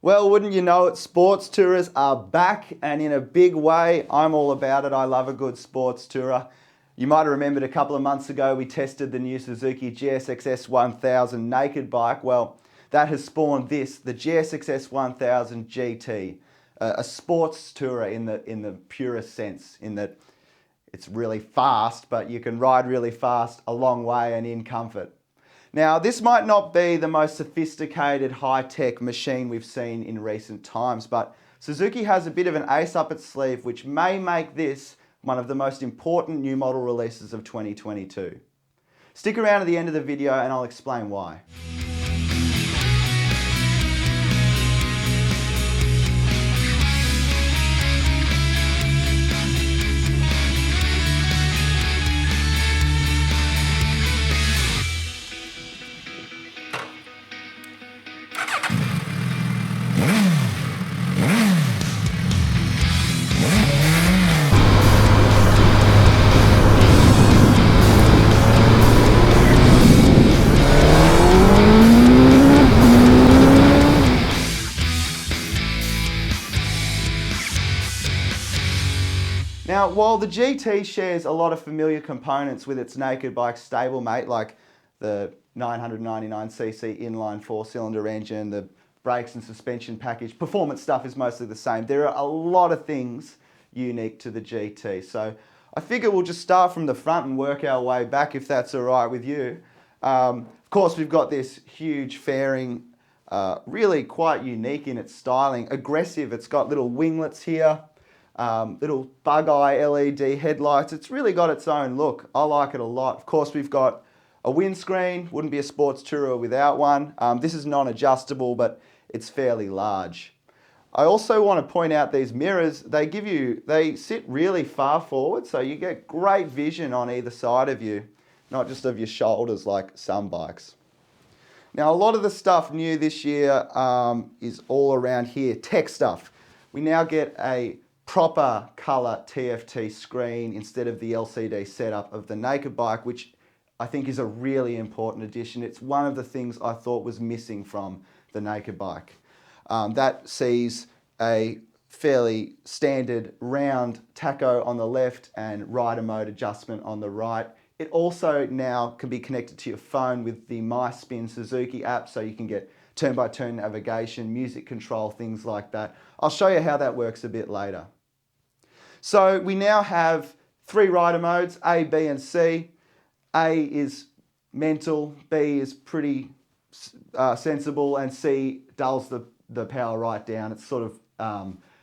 Well, wouldn't you know it, sports tourers are back and in a big way. I'm all about it. I love a good sports tourer. You might have remembered a couple of months ago we tested the new Suzuki GSX-S1000 naked bike. Well, that has spawned this, the GSX-S1000GT, a sports tourer in the purest sense, in that it's really fast, but you can ride really fast a long way and in comfort. Now, this might not be the most sophisticated, high-tech machine we've seen in recent times, but Suzuki has a bit of an ace up its sleeve, which may make this one of the most important new model releases of 2022. Stick around to the end of the video and I'll explain why. Now, while the GT shares a lot of familiar components with its naked bike stablemate, like the 999cc inline four-cylinder engine, the brakes and suspension package, performance stuff is mostly the same. There are a lot of things unique to the GT. So I figure we'll just start from the front and work our way back, if that's all right with you. Of course, we've got this huge fairing, really quite unique in its styling, aggressive. It's got little winglets here. Little bug eye LED headlights. It's really got its own look. I like it a lot. Of course, we've got a windscreen. Wouldn't be a sports tourer without one. This is non-adjustable, but it's fairly large. I also want to point out these mirrors. They sit really far forward, so you get great vision on either side of you, not just of your shoulders like some bikes. Now, a lot of the stuff new this year is all around here, tech stuff. We now get a proper colour TFT screen instead of the LCD setup of the naked bike, which I think is a really important addition. It's one of the things I thought was missing from the naked bike. That sees a fairly standard round tacho on the left and rider mode adjustment on the right. It also now can be connected to your phone with the My Spin Suzuki app, so you can get turn-by-turn navigation, music control, things like that. I'll show you how that works a bit later. So we now have three rider modes, A, B and C. A is mental, B is pretty sensible, and C dulls the power right down. It sort of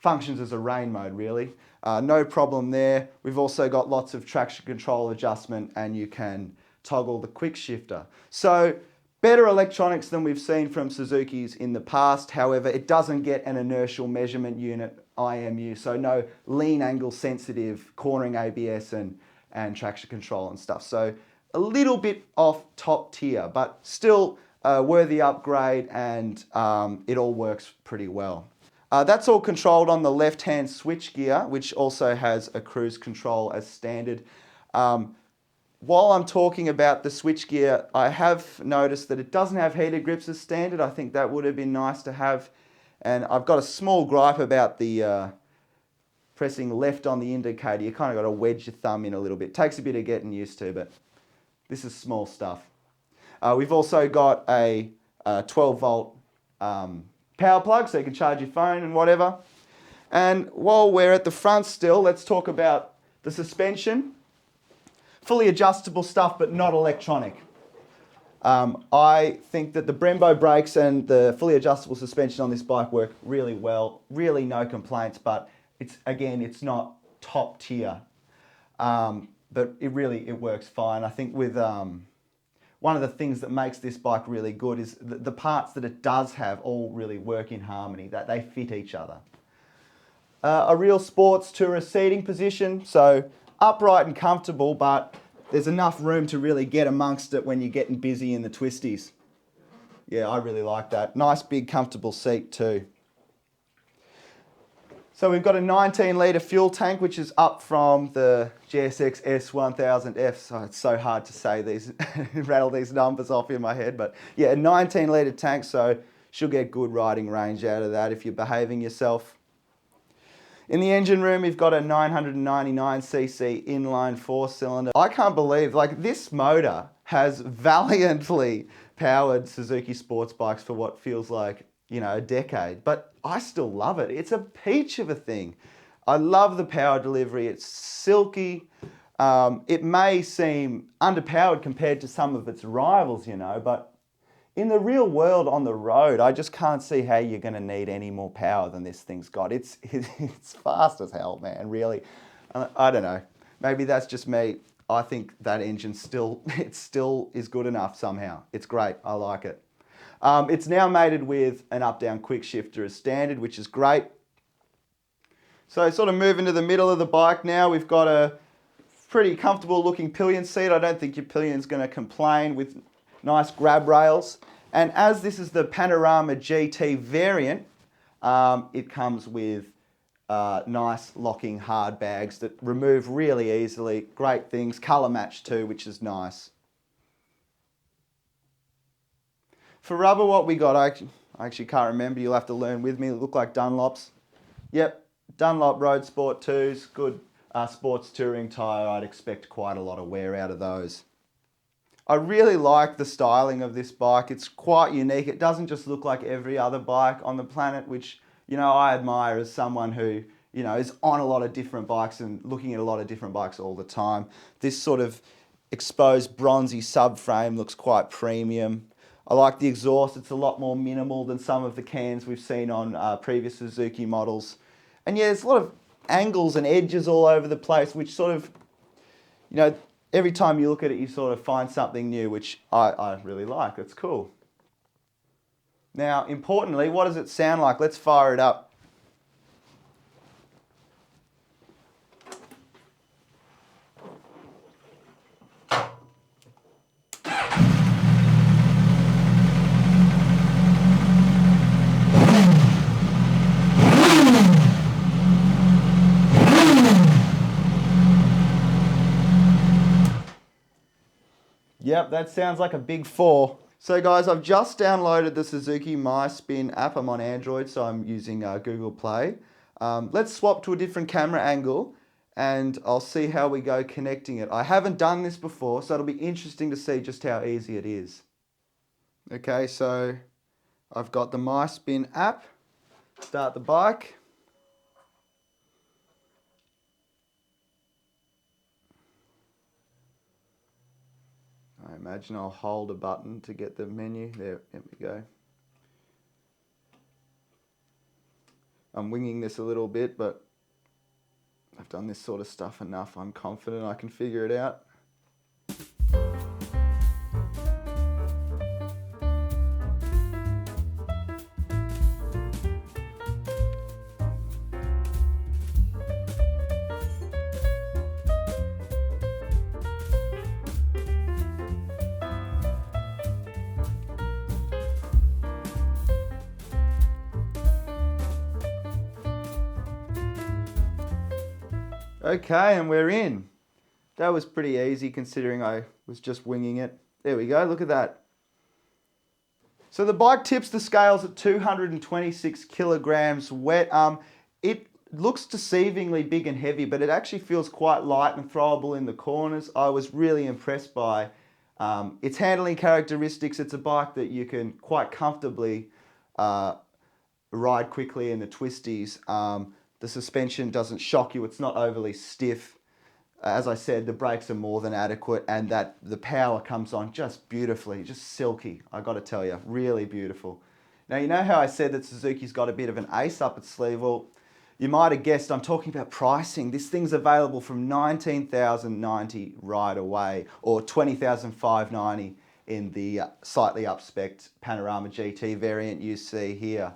functions as a rain mode, really. No problem there. We've also got lots of traction control adjustment, and you can toggle the quick shifter. So better electronics than we've seen from Suzuki's in the past. However, it doesn't get an inertial measurement unit, IMU, so no lean angle sensitive cornering ABS and traction control and stuff. So a little bit off top tier, but still a worthy upgrade, and it all works pretty well. That's all controlled on the left-hand switch gear, which also has a cruise control as standard. While I'm talking about the switch gear, I have noticed that it doesn't have heated grips as standard. I think that would have been nice to have. And I've got a small gripe about the pressing left on the indicator. You kind of got to wedge your thumb in a little bit. Takes a bit of getting used to, but this is small stuff. We've also got a 12-volt power plug, so you can charge your phone and whatever. And while we're at the front still, let's talk about the suspension. Fully adjustable stuff, but not electronic. I think that the Brembo brakes and the fully adjustable suspension on this bike work really well. Really no complaints, but it's not top tier. But it works fine. I think with one of the things that makes this bike really good is the parts that it does have all really work in harmony, that they fit each other. A real sports tourer seating position, so upright and comfortable, but there's enough room to really get amongst it when you're getting busy in the twisties. Yeah, I really like that. Nice big comfortable seat too. So we've got a 19-litre fuel tank, which is up from the GSX-S1000F. So it's so hard to say these, rattle these numbers off in my head. But yeah, a 19-litre tank, so She'll get good riding range out of that if you're behaving yourself. In the engine room, we've got a 999cc inline 4-cylinder. I can't believe, like, this motor has valiantly powered Suzuki sports bikes for what feels like, you know, a decade, but I still love it. It's a peach of a thing. I love the power delivery. It's silky. It may seem underpowered compared to some of its rivals, you know, but in the real world on the road, I just can't see how you're going to need any more power than this thing's got. It's fast as hell, man, really. I don't know. Maybe that's just me. I think that engine still is good enough somehow. It's great. I like it. It's now mated with an up-down quick shifter as standard, which is great. So sort of moving to the middle of the bike now, we've got a pretty comfortable looking pillion seat. I don't think your pillion's going to complain, with nice grab rails. And as this is the Panorama GT variant, it comes with nice locking hard bags that remove really easily. Great things, colour match too, which is nice. For rubber, what we got, I actually can't remember. You'll have to learn with me. They look like Dunlops. Yep, Dunlop Road Sport 2s, good sports touring tyre. I'd expect quite a lot of wear out of those. I really like the styling of this bike. It's quite unique. It doesn't just look like every other bike on the planet, which, you know, I admire as someone who, you know, is on a lot of different bikes and looking at a lot of different bikes all the time. This sort of exposed bronzy subframe looks quite premium. I like the exhaust. It's a lot more minimal than some of the cans we've seen on previous Suzuki models. And yeah, there's a lot of angles and edges all over the place, which sort of, you know, every time you look at it, you sort of find something new, which I really like. It's cool. Now, importantly, what does it sound like? Let's fire it up. Yep, that sounds like a big 4. So guys, I've just downloaded the Suzuki MySpin app. I'm on Android, so I'm using Google Play. Let's swap to a different camera angle and I'll see how we go connecting it. I haven't done this before, so it'll be interesting to see just how easy it is. Okay, so I've got the MySpin app. Start the bike. I imagine I'll hold a button to get the menu. There we go. I'm winging this a little bit, but I've done this sort of stuff enough. I'm confident I can figure it out. Okay, and we're in. That was pretty easy considering I was just winging it. There we go, look at that. So the bike tips the scales at 226 kilograms wet. It looks deceivingly big and heavy, but it actually feels quite light and throwable in the corners. I was really impressed by its handling characteristics. It's a bike that you can quite comfortably ride quickly in the twisties. The suspension doesn't shock you. It's not overly stiff. As I said, the brakes are more than adequate, and that the power comes on just beautifully, just silky. I got to tell you, really beautiful. Now, you know how I said that Suzuki's got a bit of an ace up its sleeve? Well, you might have guessed I'm talking about pricing. This thing's available from $19,090 right away, or $20,590 in the slightly up-spec'd Panorama GT variant you see here.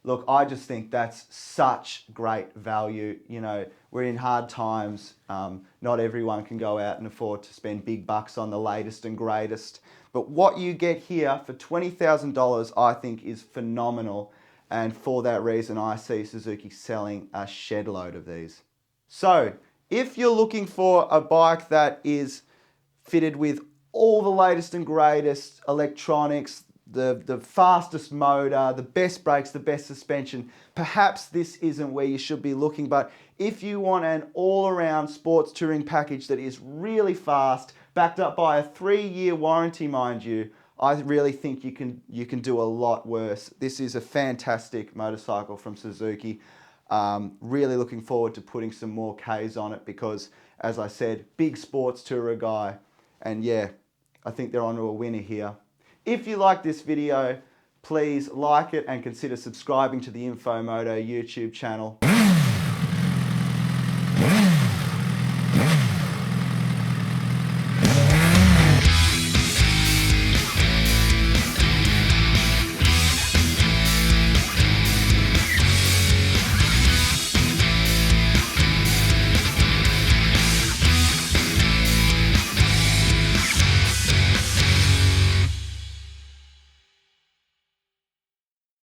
Look, I just think that's such great value. You know, we're in hard times. Not everyone can go out and afford to spend big bucks on the latest and greatest. But what you get here for $20,000, I think, is phenomenal. And for that reason, I see Suzuki selling a shed load of these. So, if you're looking for a bike that is fitted with all the latest and greatest electronics, the fastest motor, the best brakes, the best suspension, perhaps this isn't where you should be looking. But if you want an all-around sports touring package that is really fast, backed up by a 3-year warranty, mind you, I really think you can do a lot worse. This is a fantastic motorcycle from Suzuki. Really looking forward to putting some more Ks on it because, as I said, big sports tourer guy. And yeah, I think they're onto a winner here. If you like this video, please like it and consider subscribing to the MOTO YouTube channel.